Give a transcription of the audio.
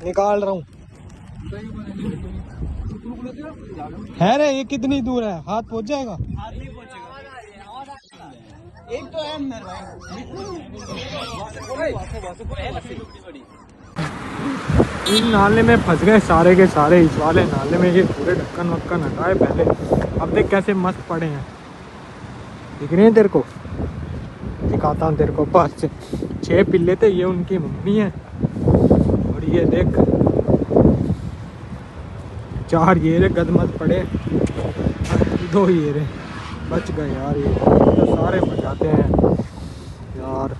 निकाल रहा हूँ। है रे, ये कितनी दूर है? हाथ पहुँच जाएगा? हाथ नहीं पहुंचेगा। एक तो है अंदर भाई। इस नाले में फंस गए सारे के सारे। इस वाले नाले में ये पूरे ढक्कन वक्कन हटाए पहले। अब देख कैसे मस्त पड़े हैं। दिख रहे हैं तेरे को? दिखाता हूँ तेरे को। बस 6 पिल्ले थे, ये उनकी मम्मी है। और ये देख 4 ये रे गदमद पड़े, 2 ये रे बच गए यार। ये तो सारे बचाते हैं यार।